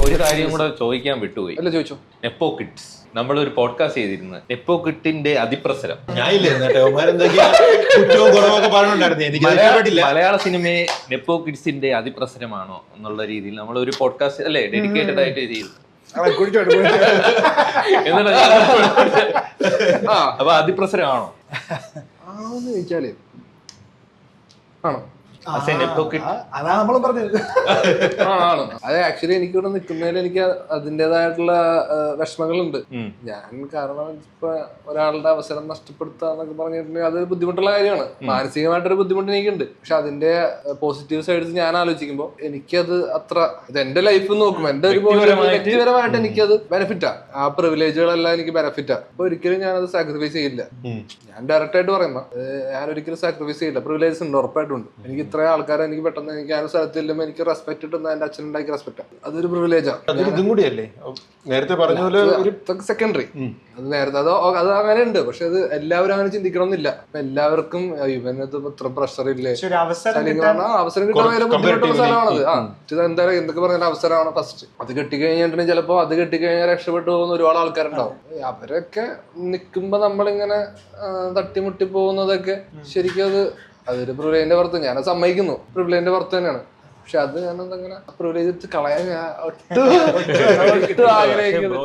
ഒരു കാര്യം കൂടെ ചോദിക്കാൻ വിട്ടുപോയി. അല്ല ചോദിച്ചോ. നെപ്പോ കിഡ്സ് നമ്മളൊരു പോഡ്കാസ്റ്റ് ചെയ്തിരുന്നു. നെപ്പോ കിഡിന്റെ അതിപ്രസരം. മലയാള സിനിമയെ നെപ്പോ കിഡ്സിന്റെ അതിപ്രസരമാണോ എന്നുള്ള രീതിയിൽ നമ്മൾ ഒരു പോഡ്കാസ്റ്റ് അല്ലേ ഡെഡിക്കേറ്റഡ് ആയിട്ട് ചെയ്തു. അപ്പൊ അതിപ്രസരമാണോ ആണെന്ന് ചോദിച്ചാല് ആണോ? അതാ നമ്മൾ പറഞ്ഞത്. ആണ്. അത് ആക്ച്വലി എനിക്കിവിടെ നിൽക്കുന്നതിൽ എനിക്ക് അതിൻ്റെതായിട്ടുള്ള വിഷമങ്ങളുണ്ട്. ഞാൻ കാരണം ഇപ്പൊ ഒരാളുടെ അവസരം നഷ്ടപ്പെടുത്താന്നൊക്കെ പറഞ്ഞിട്ടുണ്ടെങ്കിൽ അത് ബുദ്ധിമുട്ടുള്ള കാര്യമാണ്. മാനസികമായിട്ടൊരു ബുദ്ധിമുട്ട് എനിക്കുണ്ട്. പക്ഷെ അതിന്റെ പോസിറ്റീവ് സൈഡ്സ് ഞാൻ ആലോചിക്കുമ്പോൾ എനിക്കത് അത്ര ഇത് എന്റെ ലൈഫ് നോക്കുമ്പോൾ എന്റെ ഒരു വ്യക്തിപരമായിട്ട് എനിക്കത് ബെനിഫിറ്റാ. ആ പ്രിവിലേജുകളെല്ലാം എനിക്ക് ബെനിഫിറ്റാ. അപ്പൊ ഒരിക്കലും ഞാനത് സാക്രിഫൈസ് ചെയ്യില്ല. ഞാൻ ഡയറക്റ്റ് ആയിട്ട് പറയുന്ന ഞാൻ ഒരിക്കലും സാക്രിഫൈസ് ചെയ്യില്ല. പ്രിവിലേജസ് ഉണ്ട്, ഉറപ്പായിട്ടുണ്ട്. എനിക്ക് ഇത്രയും ആൾക്കാരെ എനിക്ക് പെട്ടെന്ന് എനിക്ക് ആ സ്ഥലത്ത് ചെല്ലുമ്പോൾ എനിക്ക് റെസ്പെക്ട് കിട്ടുന്ന എന്റെ അച്ഛനുണ്ടാക്കി റെസ്പെക്ട് അതൊരു പ്രിവിലേജാണ്. ഇതും കൂടിയല്ലേ നേരത്തെ പറഞ്ഞ പോലെ സെക്കൻഡറി. അത് നേരത്തെ അത് അങ്ങനെ ഉണ്ട്. പക്ഷെ അത് എല്ലാവരും അങ്ങനെ ചിന്തിക്കണമെന്നില്ല. അപ്പൊ എല്ലാവർക്കും ഇവനത് ഇത്ര പ്രഷർ ഇല്ലേ, അവസരം കിട്ടാൻ വേറെ ബുദ്ധിമുട്ടുള്ള സ്ഥലമാണത്. ഇത് എന്തായാലും എന്തൊക്കെ പറഞ്ഞാൽ അവസരമാണ് ഫസ്റ്റ്. അത് കെട്ടിക്കഴിഞ്ഞിട്ടുണ്ടെങ്കിൽ ചിലപ്പോ അത് കെട്ടിക്കഴിഞ്ഞാൽ രക്ഷപ്പെട്ടു പോകുന്ന ഒരുപാട് ആൾക്കാരുണ്ടാവും. അവരൊക്കെ നിൽക്കുമ്പോ നമ്മളിങ്ങനെ തട്ടിമുട്ടി പോകുന്നതൊക്കെ ശരിക്കും അതൊരു പ്രിവിലേജിന്റെ പുറത്ത് ഞാൻ സമ്മതിക്കുന്നു. പ്രിവിലേജിന്റെ പുറത്ത് തന്നെയാണ്. പക്ഷെ അത് ഞാനെന്തെങ്ങനെ പ്രിവിലേജ് കളയാൻ ഞാൻ ഒട്ടും ആഗ്രഹിക്കുന്നു.